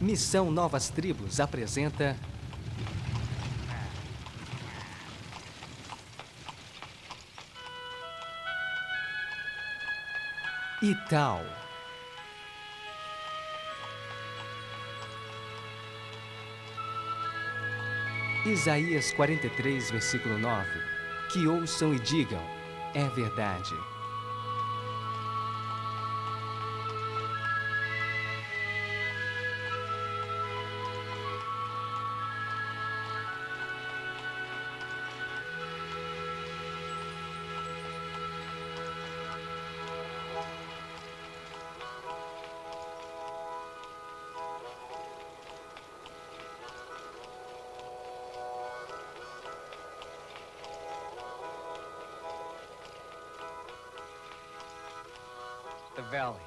Missão Novas Tribos apresenta... Ital. Isaías 43, versículo 9. Que ouçam e digam, é verdade.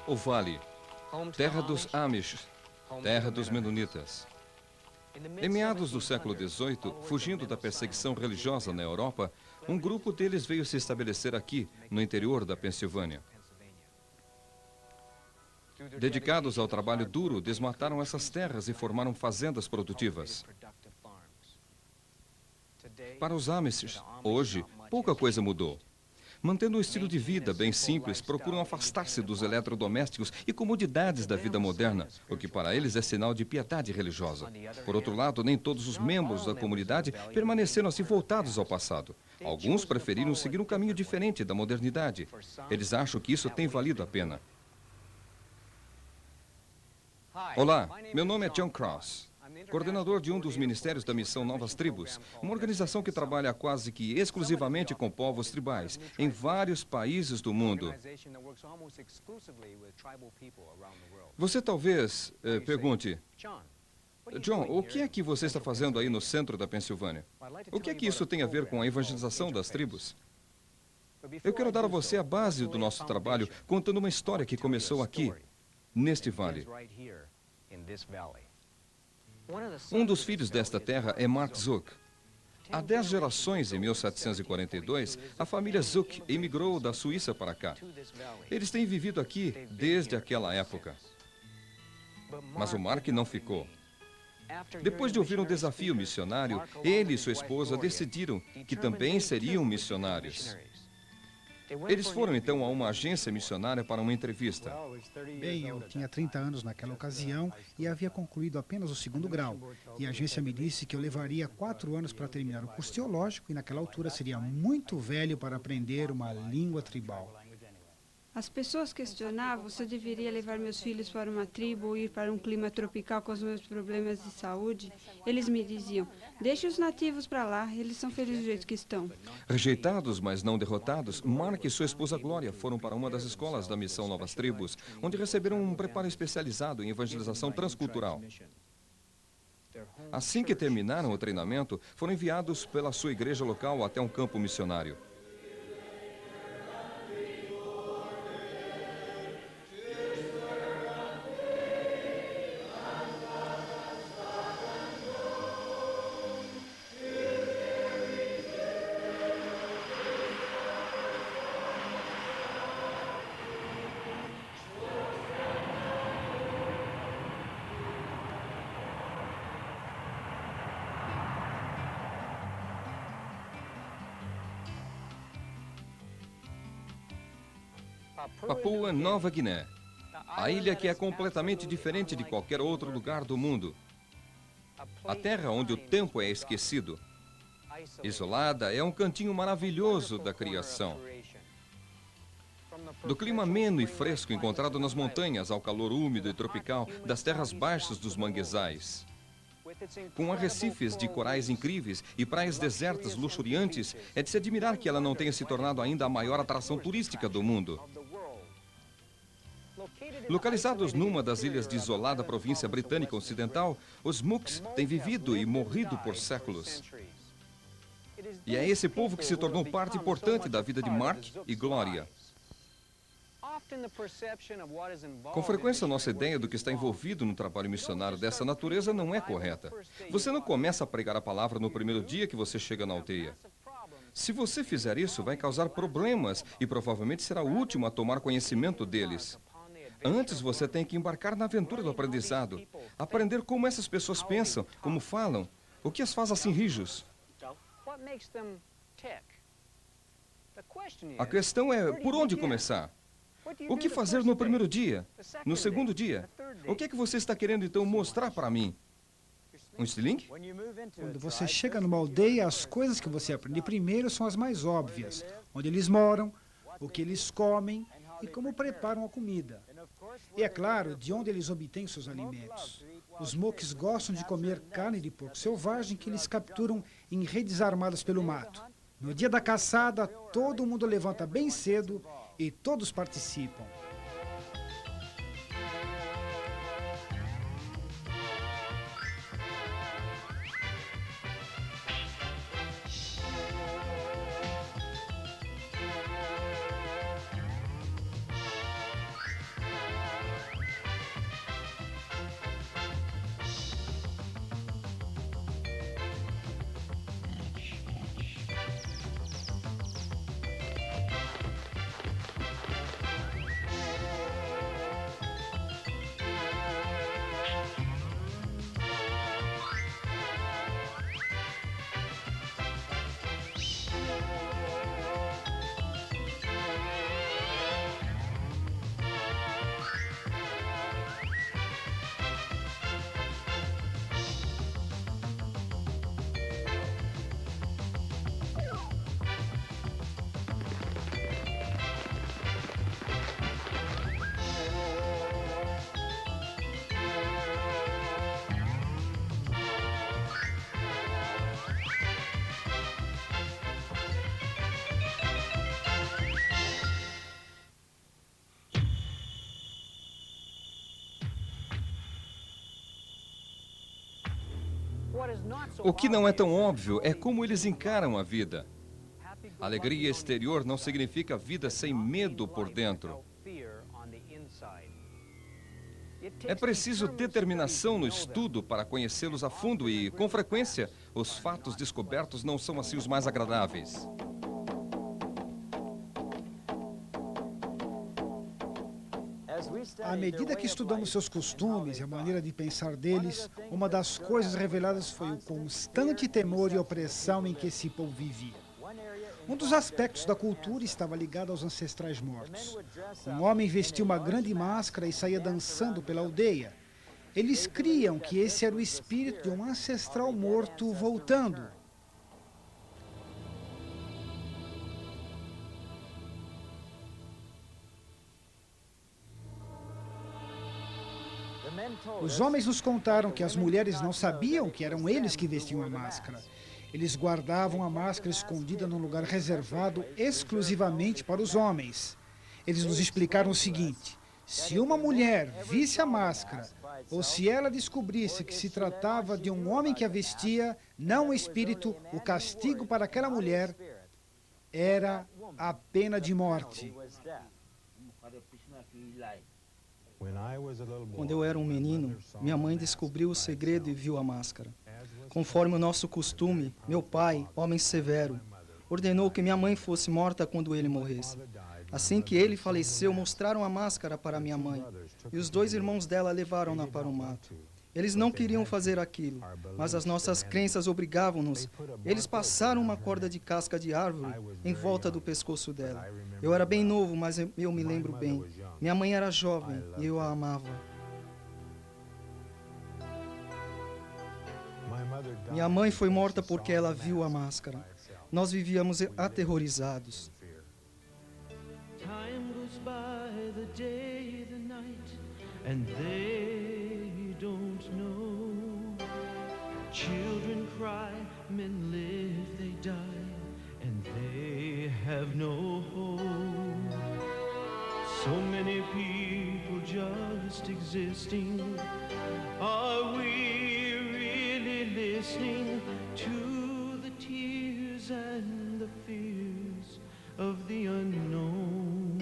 O Vale, terra dos Amish, terra dos Menonitas. Em meados do século XVIII, fugindo da perseguição religiosa na Europa, um grupo deles veio se estabelecer aqui, no interior da Pensilvânia. Dedicados ao trabalho duro, desmataram essas terras e formaram fazendas produtivas. Para os Amish, hoje, pouca coisa mudou. Mantendo um estilo de vida bem simples, procuram afastar-se dos eletrodomésticos e comodidades da vida moderna, o que para eles é sinal de piedade religiosa. Por outro lado, nem todos os membros da comunidade permaneceram assim voltados ao passado. Alguns preferiram seguir um caminho diferente da modernidade. Eles acham que isso tem valido a pena. Olá, meu nome é John Cross. Coordenador de um dos ministérios da Missão Novas Tribos, uma organização que trabalha quase que exclusivamente com povos tribais em vários países do mundo. Você talvez pergunte, John, o que é que você está fazendo aí no centro da Pensilvânia? O que é que isso tem a ver com a evangelização das tribos? Eu quero dar a você a base do nosso trabalho, contando uma história que começou aqui, neste vale. Um dos filhos desta terra é Mark Zook. Há 10 gerações, em 1742, a família Zook emigrou da Suíça para cá. Eles têm vivido aqui desde aquela época. Mas o Mark não ficou. Depois de ouvir um desafio missionário, ele e sua esposa decidiram que também seriam missionários. Eles foram então a uma agência missionária para uma entrevista. Bem, eu tinha 30 anos naquela ocasião e havia concluído apenas o 2º grau. E a agência me disse que eu levaria 4 anos para terminar o curso teológico e naquela altura seria muito velho para aprender uma língua tribal. As pessoas questionavam se eu deveria levar meus filhos para uma tribo ou ir para um clima tropical com os meus problemas de saúde. Eles me diziam, deixe os nativos para lá, eles são felizes do jeito que estão. Rejeitados, mas não derrotados, Mark e sua esposa Glória foram para uma das escolas da Missão Novas Tribos, onde receberam um preparo especializado em evangelização transcultural. Assim que terminaram o treinamento, foram enviados pela sua igreja local até um campo missionário. Papua Nova Guiné, a ilha que é completamente diferente de qualquer outro lugar do mundo. A terra onde o tempo é esquecido. Isolada, é um cantinho maravilhoso da criação. Do clima ameno e fresco encontrado nas montanhas ao calor úmido e tropical das terras baixas dos manguezais. Com arrecifes de corais incríveis e praias desertas luxuriantes, é de se admirar que ela não tenha se tornado ainda a maior atração turística do mundo. Localizados numa das ilhas de isolada província britânica ocidental, os Mooks têm vivido e morrido por séculos. E é esse povo que se tornou parte importante da vida de Mark e Glória. Com frequência, nossa ideia do que está envolvido no trabalho missionário dessa natureza não é correta. Você não começa a pregar a palavra no primeiro dia que você chega na aldeia. Se você fizer isso, vai causar problemas e provavelmente será o último a tomar conhecimento deles. Antes, você tem que embarcar na aventura do aprendizado. Aprender como essas pessoas pensam, como falam, o que as faz assim rijos. A questão é, por onde começar? O que fazer no primeiro dia? No segundo dia? O que é que você está querendo, então, mostrar para mim? Um estilingue? Quando você chega numa aldeia, as coisas que você aprende primeiro são as mais óbvias. Onde eles moram, o que eles comem e como preparam a comida. E, é claro, de onde eles obtêm seus alimentos. Os Moques gostam de comer carne de porco selvagem que eles capturam em redes armadas pelo mato. No dia da caçada, todo mundo levanta bem cedo e todos participam. O que não é tão óbvio é como eles encaram a vida. Alegria exterior não significa vida sem medo por dentro. É preciso determinação no estudo para conhecê-los a fundo e, com frequência, os fatos descobertos não são assim os mais agradáveis. À medida que estudamos seus costumes e a maneira de pensar deles, uma das coisas reveladas foi o constante temor e opressão em que esse povo vivia. Um dos aspectos da cultura estava ligado aos ancestrais mortos. Um homem vestia uma grande máscara e saía dançando pela aldeia. Eles criam que esse era o espírito de um ancestral morto voltando. Os homens nos contaram que as mulheres não sabiam que eram eles que vestiam a máscara. Eles guardavam a máscara escondida num lugar reservado exclusivamente para os homens. Eles nos explicaram o seguinte: se uma mulher visse a máscara, ou se ela descobrisse que se tratava de um homem que a vestia, não o espírito, o castigo para aquela mulher era a pena de morte. Quando eu era um menino, minha mãe descobriu o segredo e viu a máscara. Conforme o nosso costume, meu pai, homem severo, ordenou que minha mãe fosse morta quando ele morresse. Assim que ele faleceu, mostraram a máscara para minha mãe, e os 2 irmãos dela levaram-na para o mato. Eles não queriam fazer aquilo, mas as nossas crenças obrigavam-nos. Eles passaram uma corda de casca de árvore em volta do pescoço dela. Eu era bem novo, mas eu me lembro bem. Minha mãe era jovem e eu a amava. Minha mãe foi morta porque ela viu a máscara. Nós vivíamos aterrorizados. Time goes by, the day, the night, and they don't know. Children cry, men live, they die, and they have no hope. So many people just existing. Are we really listening to the tears and the fears of the unknown?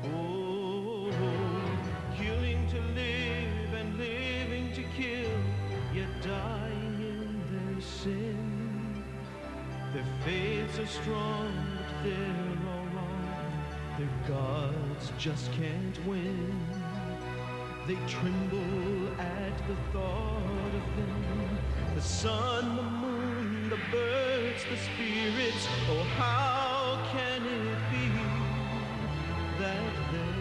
Oh, killing to live and living to kill, yet dying in their sin. Their faiths are strong, but they're all wrong. Their gods just can't win. They tremble at the thought of them. The sun, the moon, the birds, the spirits. Oh, how can it be that they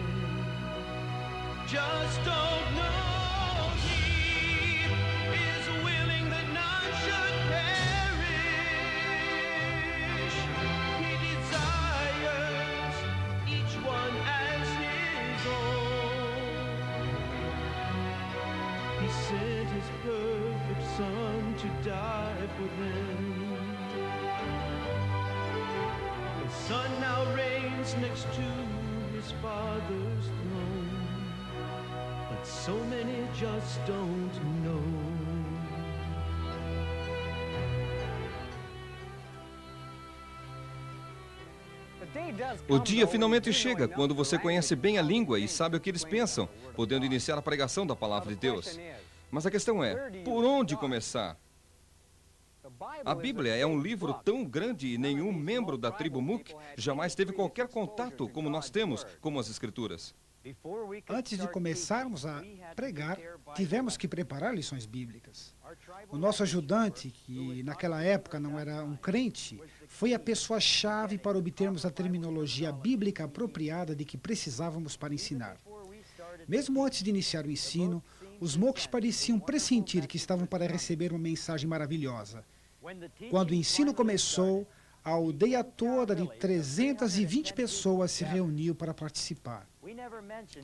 just don't know? He is willing that none should perish. He desires each one as his own. He sent his perfect Son to die for them. The Son now reigns next to his Father's throne, but so many just don't know. O dia finalmente chega quando você conhece bem a língua e sabe o que eles pensam, podendo iniciar a pregação da palavra de Deus. Mas a questão é, por onde começar? A Bíblia é um livro tão grande e nenhum membro da tribo Muk jamais teve qualquer contato como nós temos com as Escrituras. Antes de começarmos a pregar, tivemos que preparar lições bíblicas. O nosso ajudante, que naquela época não era um crente, foi a pessoa-chave para obtermos a terminologia bíblica apropriada de que precisávamos para ensinar. Mesmo antes de iniciar o ensino, os Moks pareciam pressentir que estavam para receber uma mensagem maravilhosa. Quando o ensino começou, a aldeia toda de 320 pessoas se reuniu para participar.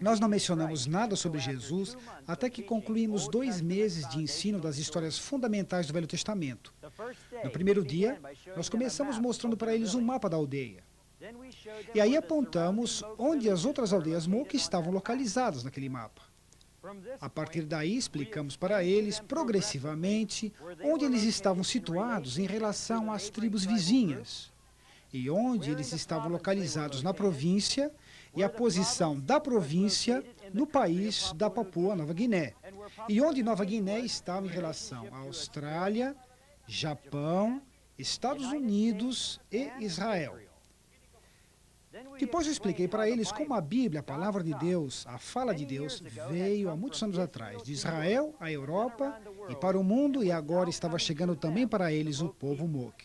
Nós não mencionamos nada sobre Jesus até que concluímos 2 meses de ensino das histórias fundamentais do Velho Testamento. No primeiro dia, nós começamos mostrando para eles um mapa da aldeia. E aí apontamos onde as outras aldeias Mok estavam localizadas naquele mapa. A partir daí, explicamos para eles, progressivamente, onde eles estavam situados em relação às tribos vizinhas e onde eles estavam localizados na província e a posição da província no país da Papua Nova Guiné e onde Nova Guiné estava em relação à Austrália, Japão, Estados Unidos e Israel. Depois eu expliquei para eles como a Bíblia, a palavra de Deus, a fala de Deus, veio há muitos anos atrás, de Israel à Europa e para o mundo, e agora estava chegando também para eles o povo Mok.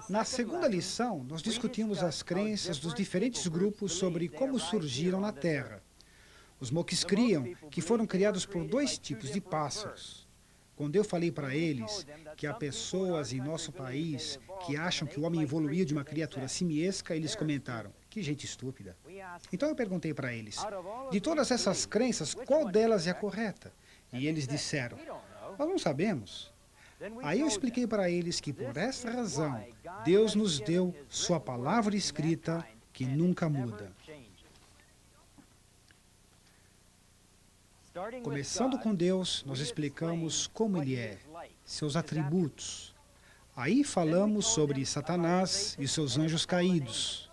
Na segunda lição, nós discutimos as crenças dos diferentes grupos sobre como surgiram na Terra. Os Moks criam que foram criados por 2 tipos de pássaros. Quando eu falei para eles que há pessoas em nosso país que acham que o homem evoluiu de uma criatura simiesca, eles comentaram, que gente estúpida. Então eu perguntei para eles, de todas essas crenças, qual delas é a correta? E eles disseram, nós não sabemos. Aí eu expliquei para eles que por essa razão, Deus nos deu sua palavra escrita que nunca muda. Começando com Deus, nós explicamos como Ele é, seus atributos. Aí falamos sobre Satanás e seus anjos caídos.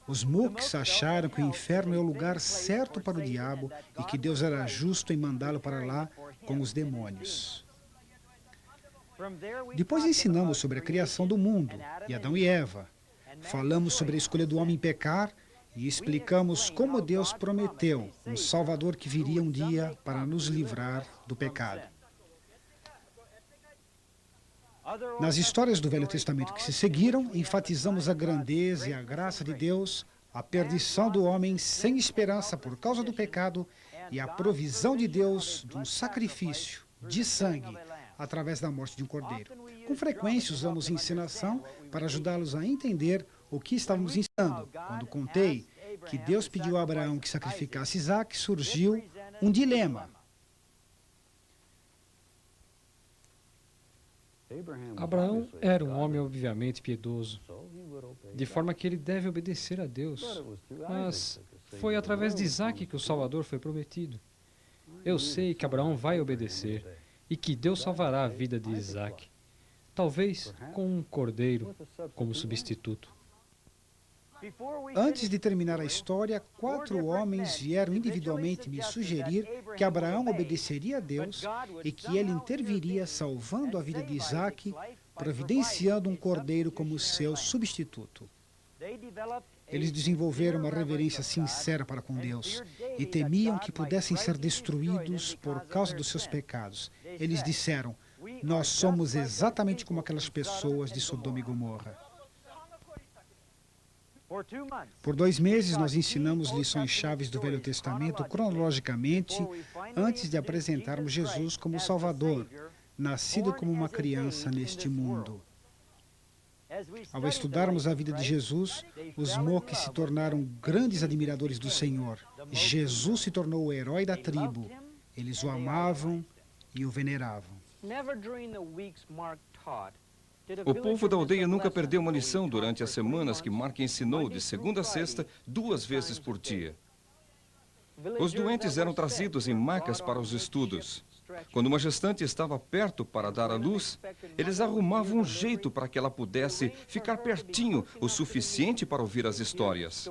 Os Moks acharam que o inferno é o lugar certo para o diabo e que Deus era justo em mandá-lo para lá com os demônios. Depois ensinamos sobre a criação do mundo, e Adão e Eva. Falamos sobre a escolha do homem pecar e explicamos como Deus prometeu um Salvador que viria um dia para nos livrar do pecado. Nas histórias do Velho Testamento que se seguiram, enfatizamos a grandeza e a graça de Deus, a perdição do homem sem esperança por causa do pecado e a provisão de Deus de um sacrifício de sangue através da morte de um cordeiro. Com frequência usamos encenação para ajudá-los a entender o que estávamos ensinando. Quando contei que Deus pediu a Abraão que sacrificasse Isaac, surgiu um dilema. Abraão era um homem obviamente piedoso, de forma que ele deve obedecer a Deus. Mas foi através de Isaac que o Salvador foi prometido. Eu sei que Abraão vai obedecer e que Deus salvará a vida de Isaac, talvez com um cordeiro como substituto. Antes de terminar a história, 4 homens vieram individualmente me sugerir que Abraão obedeceria a Deus e que ele interviria salvando a vida de Isaque, providenciando um cordeiro como seu substituto. Eles desenvolveram uma reverência sincera para com Deus e temiam que pudessem ser destruídos por causa dos seus pecados. Eles disseram: nós somos exatamente como aquelas pessoas de Sodoma e Gomorra. Por 2 meses, nós ensinamos lições chaves do Velho Testamento cronologicamente, antes de apresentarmos Jesus como Salvador, nascido como uma criança neste mundo. Ao estudarmos a vida de Jesus, os Moques se tornaram grandes admiradores do Senhor. Jesus se tornou o herói da tribo. Eles o amavam e o veneravam. O povo da aldeia nunca perdeu uma lição durante as semanas que Mark ensinou de segunda a sexta, 2 vezes por dia. Os doentes eram trazidos em macas para os estudos. Quando uma gestante estava perto para dar à luz, eles arrumavam um jeito para que ela pudesse ficar pertinho o suficiente para ouvir as histórias.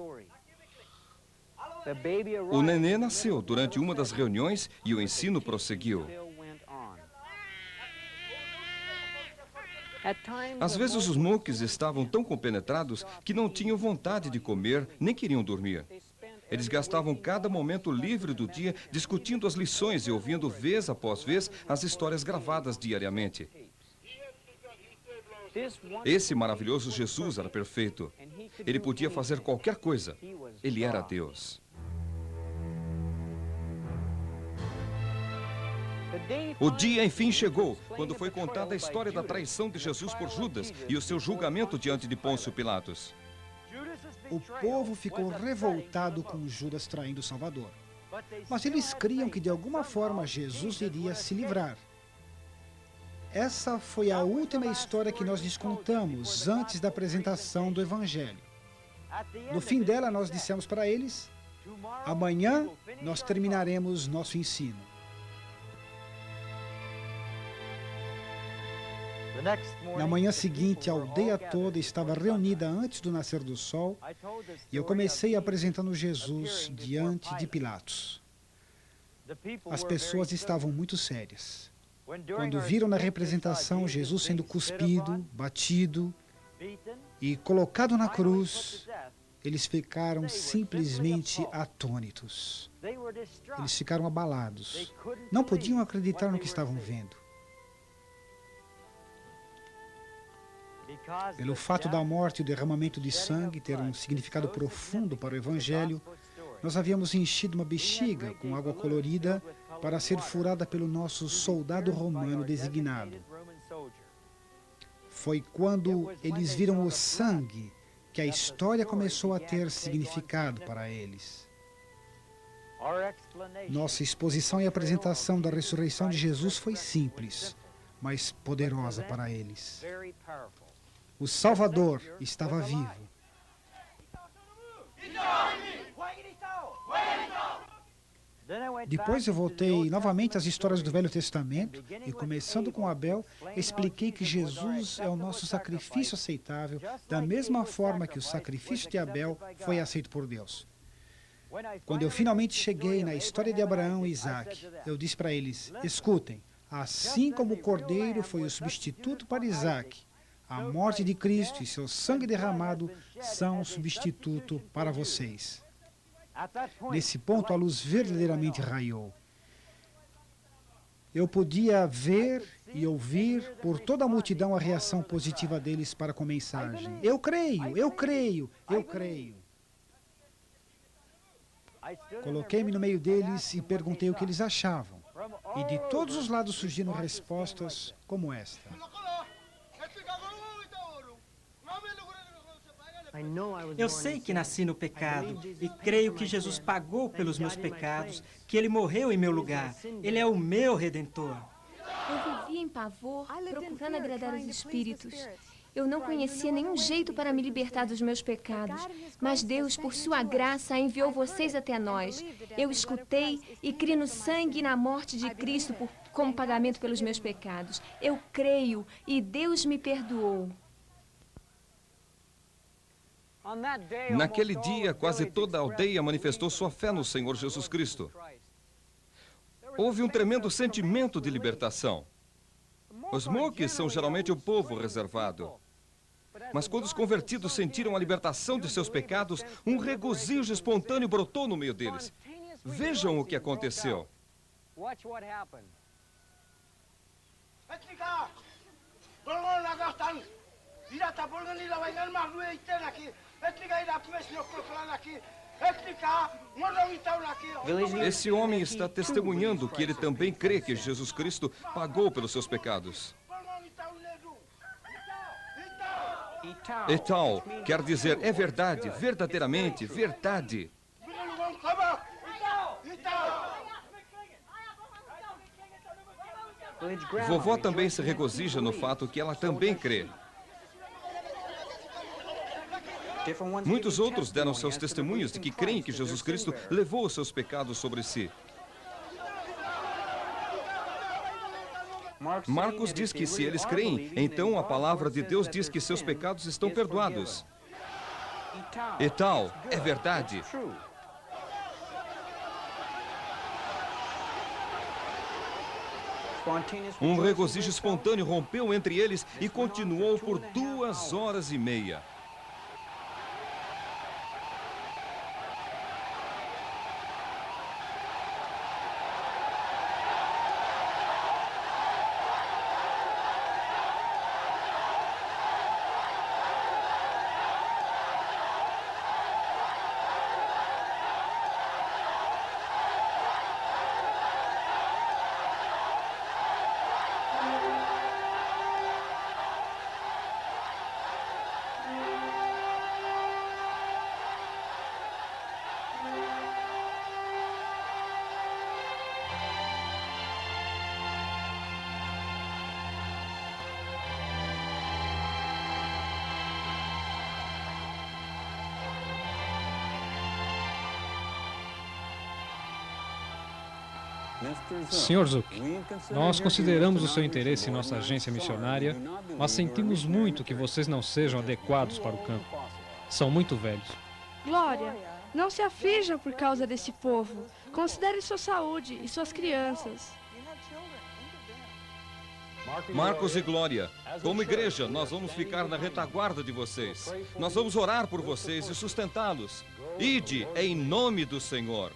O nenê nasceu durante uma das reuniões e o ensino prosseguiu. Às vezes os Moques estavam tão compenetrados que não tinham vontade de comer, nem queriam dormir. Eles gastavam cada momento livre do dia discutindo as lições e ouvindo vez após vez as histórias gravadas diariamente. Esse maravilhoso Jesus era perfeito. Ele podia fazer qualquer coisa. Ele era Deus. O dia, enfim, chegou, quando foi contada a história da traição de Jesus por Judas e o seu julgamento diante de Pôncio Pilatos. O povo ficou revoltado com Judas traindo o Salvador. Mas eles criam que de alguma forma Jesus iria se livrar. Essa foi a última história que nós lhes contamos antes da apresentação do Evangelho. No fim dela, nós dissemos para eles: amanhã nós terminaremos nosso ensino. Na manhã seguinte, a aldeia toda estava reunida antes do nascer do sol e eu comecei apresentando Jesus diante de Pilatos. As pessoas estavam muito sérias. Quando viram na representação Jesus sendo cuspido, batido e colocado na cruz, eles ficaram simplesmente atônitos. Eles ficaram abalados. Não podiam acreditar no que estavam vendo. Pelo fato da morte e o derramamento de sangue ter um significado profundo para o Evangelho, nós havíamos enchido uma bexiga com água colorida para ser furada pelo nosso soldado romano designado. Foi quando eles viram o sangue que a história começou a ter significado para eles. Nossa exposição e apresentação da ressurreição de Jesus foi simples, mas poderosa para eles. O Salvador estava vivo. Depois eu voltei novamente às histórias do Velho Testamento e, começando com Abel, expliquei que Jesus é o nosso sacrifício aceitável, da mesma forma que o sacrifício de Abel foi aceito por Deus. Quando eu finalmente cheguei na história de Abraão e Isaque, eu disse para eles: escutem, assim como o cordeiro foi o substituto para Isaque, a morte de Cristo e seu sangue derramado são um substituto para vocês. Nesse ponto, a luz verdadeiramente raiou. Eu podia ver e ouvir por toda a multidão a reação positiva deles para com a mensagem. Eu creio, eu creio, eu creio. Coloquei-me no meio deles e perguntei o que eles achavam. E de todos os lados surgiram respostas como esta. Eu sei que nasci no pecado e creio que Jesus pagou pelos meus pecados, que Ele morreu em meu lugar. Ele é o meu Redentor. Eu vivia em pavor, procurando agradar os espíritos. Eu não conhecia nenhum jeito para me libertar dos meus pecados, mas Deus, por sua graça, enviou vocês até nós. Eu escutei e criei no sangue e na morte de Cristo como pagamento pelos meus pecados. Eu creio e Deus me perdoou. Naquele dia, quase toda a aldeia manifestou sua fé no Senhor Jesus Cristo. Houve um tremendo sentimento de libertação. Os Moques são geralmente o povo reservado. Mas quando os convertidos sentiram a libertação de seus pecados, um regozijo espontâneo brotou no meio deles. Vejam o que aconteceu. Esse homem está testemunhando que ele também crê que Jesus Cristo pagou pelos seus pecados. Etal quer dizer é verdade, verdadeiramente, verdade. Vovó também se regozija no fato que ela também crê. Muitos outros deram seus testemunhos de que creem que Jesus Cristo levou os seus pecados sobre si. Marcos diz que se eles creem, então a palavra de Deus diz que seus pecados estão perdoados. Etal, é verdade. Um regozijo espontâneo rompeu entre eles e continuou por 2 horas e meia. Sr. Zook, nós consideramos o seu interesse em nossa agência missionária, mas sentimos muito que vocês não sejam adequados para o campo. São muito velhos. Glória, não se aflijam por causa desse povo. Considere sua saúde e suas crianças. Marcos e Glória, como igreja, nós vamos ficar na retaguarda de vocês. Nós vamos orar por vocês e sustentá-los. Ide em nome do Senhor.